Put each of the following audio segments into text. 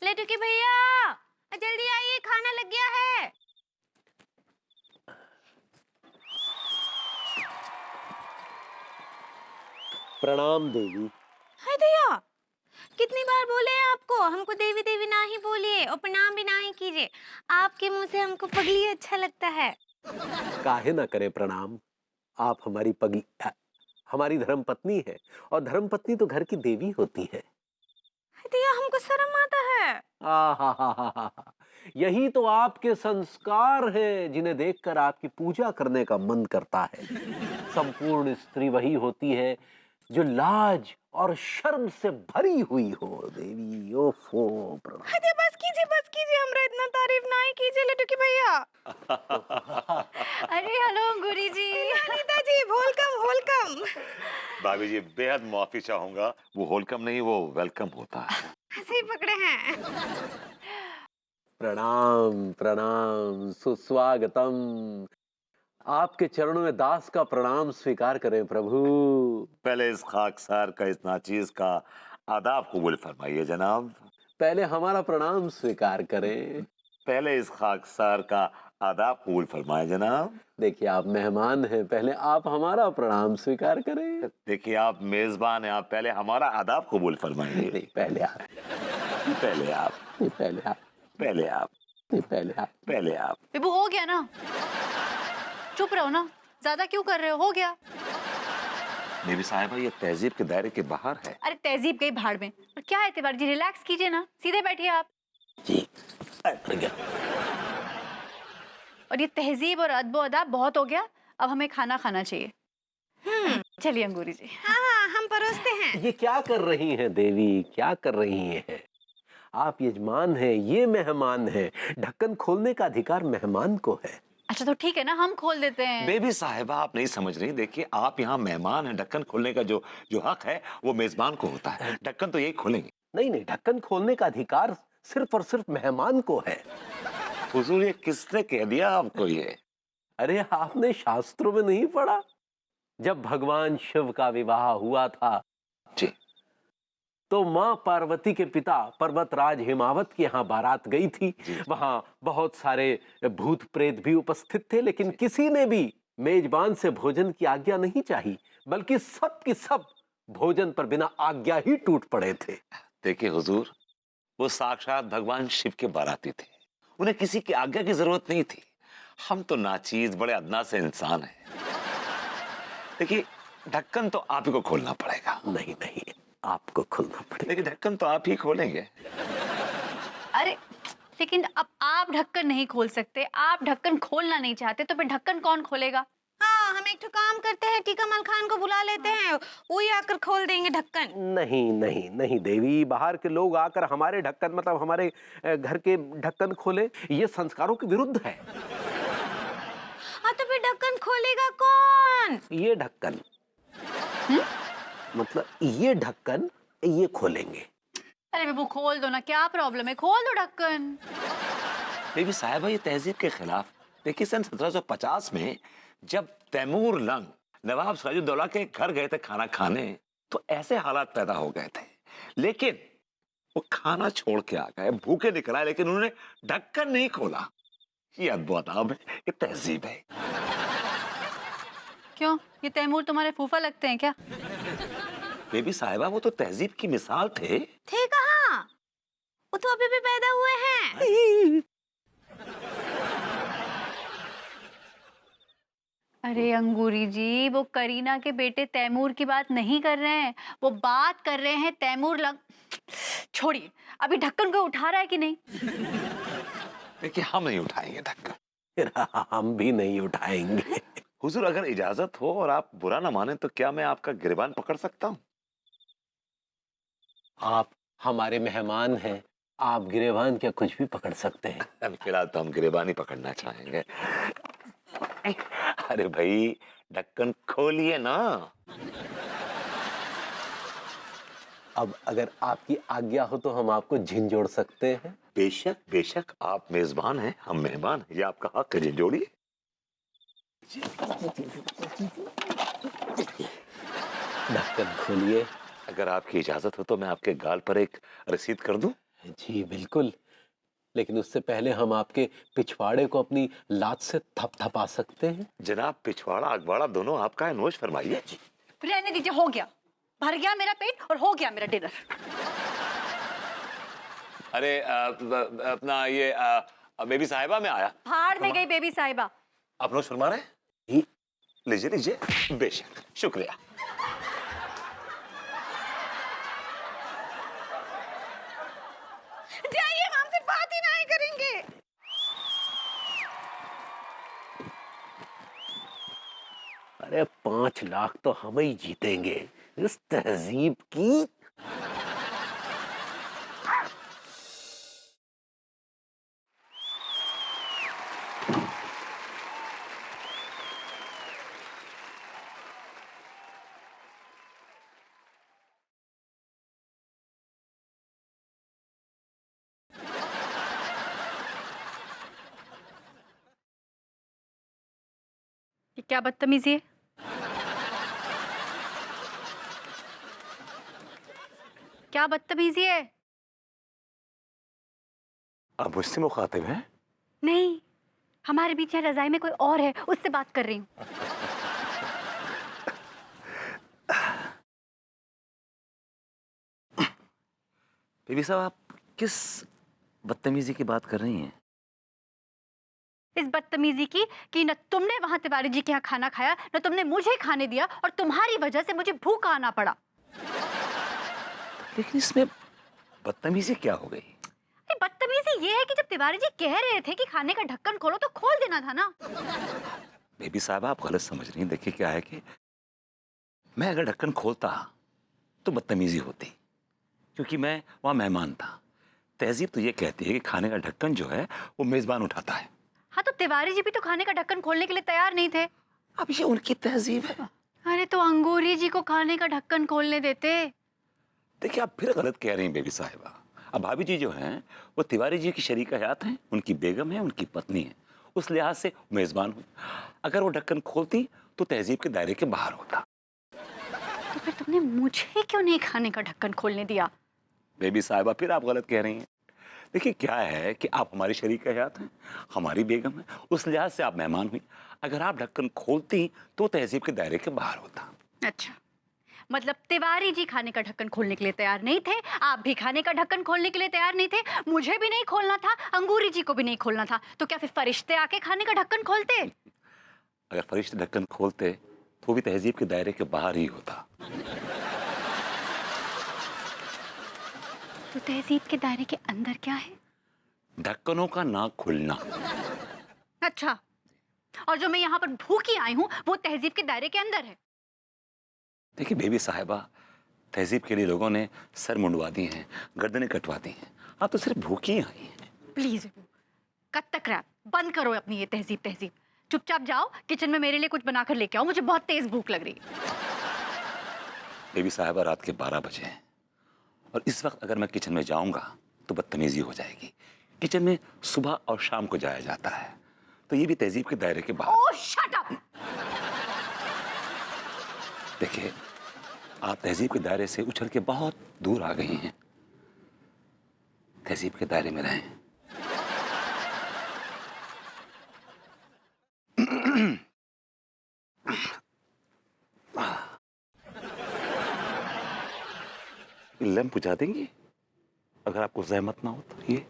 लड्डू के भैया जल्दी आइए, खाना लग गया है। प्रणाम देवी। हाय भैया, कितनी बार बोले हैं आपको, हमको देवी देवी ना ही बोलिए और प्रणाम भी ना ही कीजिए। आपके मुंह से हमको पगली अच्छा लगता है। काहे ना करे प्रणाम। आप हमारी हमारी धर्मपत्नी है और धर्मपत्नी तो घर की देवी होती है। हाय भैया, हमको शर्म आता है। आहा, यही तो आपके संस्कार हैं जिन्हें देखकर आपकी पूजा करने का मन करता है। संपूर्ण स्त्री वही होती है जो लाज और शर्म से भरी हुई हो देवी। ओफो प्रणाम। हाय भैया, बस कीजिए, हमरा इतना तारीफ ना ही कीजिए लड्डू के भैया। अरे हेलो गुरी जी। अनीता जी, वेलकम। भाभी जी बेहद माफी चाहूंगा, वो होलकम नहीं वो वेलकम होता है। सही पकड़े हैं। प्रणाम प्रणाम, सुस्वागतम। आपके चरणों में दास का प्रणाम स्वीकार करें प्रभु। पहले इस खाकसार का, इस नाचीज का आदाब कबूल फरमाइए जनाब। पहले हमारा प्रणाम स्वीकार करें। पहले इस खाकसार का आदाब कबूल फरमाए जनाब। देखिए आप मेहमान हैं, पहले आप हमारा प्रणाम स्वीकार करें। देखिए आप मेजबान हैं, आप पहले हमारा आदाब कबूल फरमाइए। नहीं, पहले आप। पहले आप। नहीं, पहले आप। पहले आप। नहीं, पहले आप। पहले आप। बेबू हो गया ना, चुप रहो ना, ज्यादा क्यों कर रहे हो गया। मेरी साहिबा ये तहजीब के दायरे के बाहर है। अरे तहजीब गई भाड़ में, और क्या है तिवारी जी, रिलैक्स कीजिए ना, सीधे बैठिए आप। जी। और ये तहजीब और अदबो अदाब बहुत हो गया, अब हमें खाना खाना चाहिए। चलिए अंगूरी जी। हाँ, हम परोसते हैं। ये क्या कर रही हैं देवी, क्या कर रही हैं? आप यजमान हैं, ये मेहमान हैं। ढक्कन खोलने का अधिकार मेहमान को है। अच्छा तो ठीक है ना, हम खोल देते हैं। बेबी साहिबा आप नहीं समझ रही। देखिए आप यहाँ मेहमान हैं, ढक्कन खोलने का जो जो हक है वो मेजबान को होता है। ढक्कन तो यही खोलेंगे। नहीं, ढक्कन खोलने का अधिकार सिर्फ और सिर्फ मेहमान को है। हुजूर ये किसने कह दिया आपको ये? अरे आपने शास्त्रों में नहीं पढ़ा? जब भगवान शिव का विवाह हुआ था जी। तो माँ पार्वती के पिता पर्वतराज हिमावत के यहाँ बारात गई थी। वहां बहुत सारे भूत प्रेत भी उपस्थित थे, लेकिन किसी ने भी मेजबान से भोजन की आज्ञा नहीं चाही, बल्कि सब की सब भोजन पर बिना आज्ञा ही टूट पड़े थे। देखिए हुजूर, वो साक्षात भगवान शिव के बाराती थे, उन्हें किसी की आज्ञा की जरूरत नहीं थी। हम तो नाचीज बड़े अदना से इंसान हैं। देखिए ढक्कन तो आप ही को खोलना पड़ेगा। नहीं, आपको खोलना पड़ेगा। लेकिन ढक्कन तो आप ही खोलेंगे। अरे लेकिन अब आप ढक्कन नहीं खोल सकते, आप ढक्कन खोलना नहीं चाहते, तो फिर ढक्कन कौन खोलेगा। हाँ, हम एक काम करते हैं, टीका मल खान को बुला लेते हैं, वही आकर खोल देंगे ढक्कन। नहीं देवी, बाहर के लोग आकर हमारे ढक्कन मतलब हमारे घर के ढक्कन खोले, ये संस्कारों के विरुद्ध है। हाँ तो फिर ढक्कन खोलेगा कौन? ये ढक्कन मतलब ये ढक्कन ये खोलेंगे। अरे बेबू खोल दो ना, क्या प्रॉब्लम है, खोल दो ढक्कन। बेबी साहिबा ये तहजीब के खिलाफ। देखिए सन 1750 में जब तैमूर लंग नवाब सिराजुद्दौला के घर गए थे खाना खाने, तो ऐसे हालात पैदा हो गए थे। लेकिन वो खाना छोड़ के आ गए, भूखे निकल आए, लेकिन उन्होंने ढक्कन नहीं खोला। ये अद्भुत है, ये तहजीब है। क्यों, ये तैमूर तुम्हारे फूफा लगते हैं क्या। बेबी साहिबा वो तो तहजीब की मिसाल थे। थे कहाँ? वो तो अभी भी पैदा हुए हैं। अरे अंगूरी जी, वो करीना के बेटे तैमूर की बात नहीं कर रहे हैं, वो बात कर रहे हैं तैमूर लंग। छोड़िए, अभी ढक्कन को उठा रहा है कि नहीं। देखिए हम नहीं उठाएंगे ढक्कन। फिर हम भी नहीं उठाएंगे। हुजूर अगर इजाजत हो और आप बुरा ना माने तो क्या मैं आपका गिरबान पकड़ सकता हूँ? आप हमारे मेहमान हैं, आप गिरेबान क्या कुछ भी पकड़ सकते हैं। फिलहाल तो हम गिरबान ही पकड़ना चाहेंगे। अरे भाई ढक्कन खोलिए ना। अब अगर आपकी आज्ञा हो तो हम आपको झिंझोड़ सकते हैं। बेशक बेशक, आप मेजबान हैं, हम मेहमान हैं, ये आपका हक है, झिंझोड़िए। ढक्कन खोलिए। अगर आपकी इजाजत हो तो मैं आपके गाल पर एक रसीद कर दूं। जी बिल्कुल, लेकिन उससे पहले हम आपके पिछवाड़े को अपनी लात से थपथपा सकते हैं। जनाब, पिछवाड़ा अगवाड़ा दोनों आपका है, नोश फरमाइए। रहने दीजिए, हो गया, भर गया मेरा पेट और हो गया मेरा डिनर। अरे अपना ये बेबी साहिबा में आया। भाड़ में गई बेबी साहिबा। आप नोश फरमा रहे हैं? जी। लीजिए लीजिए, बेशक, शुक्रिया। जाइए, हम हमसे बात ही नहीं करेंगे। अरे 5 लाख तो हम ही जीतेंगे इस तहजीब की। ये क्या बदतमीजी है? क्या बदतमीजी है? आप मुझसे मुखातिब हैं? नहीं, हमारे बीच यहाँ रजाई में कोई और है, उससे बात कर रही हूँ। बीबी साहब, आप किस बदतमीजी की बात कर रही हैं? इस बदतमीजी की कि न तुमने वहां तिवारी जी के यहाँ खाना खाया, न तुमने मुझे खाने दिया, और तुम्हारी वजह से मुझे भूखा आना पड़ा। लेकिन इसमें बदतमीजी क्या हो गई? अरे बदतमीजी ये है कि जब तिवारी जी कह रहे थे कि खाने का ढक्कन खोलो तो खोल देना था ना। बेबी साहब, आप गलत समझ रही हैं। देखिए क्या है कि मैं अगर ढक्कन खोलता तो बदतमीजी होती, क्योंकि मैं वहां मेहमान था। तहजीब तो ये कहती है कि खाने का ढक्कन जो है वो मेजबान उठाता है। हाँ, तो तिवारी जी भी तो खाने का ढक्कन खोलने के लिए तैयार नहीं थे। अब ये उनकी तहजीब है। अरे तो अंगूरी जी को खाने का ढक्कन खोलने देते। देखिए, आप फिर गलत कह रही हैं बेबी साहिबा। अब भाभी जी जो हैं वो तिवारी जी की शरीका हयात हैं, उनकी बेगम है, उनकी पत्नी है। उस लिहाज से मेजबान हुई। अगर वो ढक्कन खोलती तो तहजीब के दायरे के बाहर होता। तो फिर तुमने मुझे क्यों नहीं खाने का ढक्कन खोलने दिया? बेबी साहिबा, फिर आप गलत कह रही हैं। देखिए क्या है कि आप हमारी शरीका हयात हैं, हमारी बेगम है, उस लिहाज से आप मेहमान हुई। अगर आप ढक्कन खोलती तो तहजीब के दायरे के बाहर होता। अच्छा, मतलब तिवारी जी खाने का ढक्कन खोलने के लिए तैयार नहीं थे, आप भी खाने का ढक्कन खोलने के लिए तैयार नहीं थे, मुझे भी नहीं खोलना था, अंगूरी जी को भी नहीं खोलना था, तो क्या फिर फरिश्ते आके खाने का ढक्कन खोलते? अगर फरिश्ते ढक्कन खोलते तो वो भी तहजीब के दायरे के बाहर ही होता। तो तहजीब के दायरे के अंदर क्या है? ढक्कनों का ना खुलना। अच्छा, और जो मैं यहाँ पर भूखी आई हूँ वो तहजीब के दायरे के अंदर है। देखिए बेबी साहिबा, तहजीब के लिए लोगों ने सर मुंडवा दिए हैं, गर्दनें कटवा दी हैं। आप तो सिर्फ भूखी आई हैं। प्लीज कब तक रैप बंद करो अपनी ये तहजीब तहजीब। चुपचाप जाओ किचन में मेरे लिए कुछ बनाकर लेके आओ, मुझे बहुत तेज भूख लग रही है। बेबी साहिबा, रात के 12 बजे हैं और इस वक्त अगर मैं किचन में जाऊंगा तो बदतमीजी हो जाएगी। किचन में सुबह और शाम को जाया जाता है, तो ये भी तहजीब के दायरे के बाहर। ओह शट अप! देखिए, आप तहजीब के दायरे से उछल के बहुत दूर आ गई हैं। तहजीब के दायरे में रहें। लैंप बुझा देंगी अगर आपको जहमत ना हो तो? ये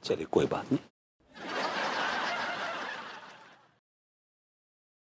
चलिए, कोई बात नहीं।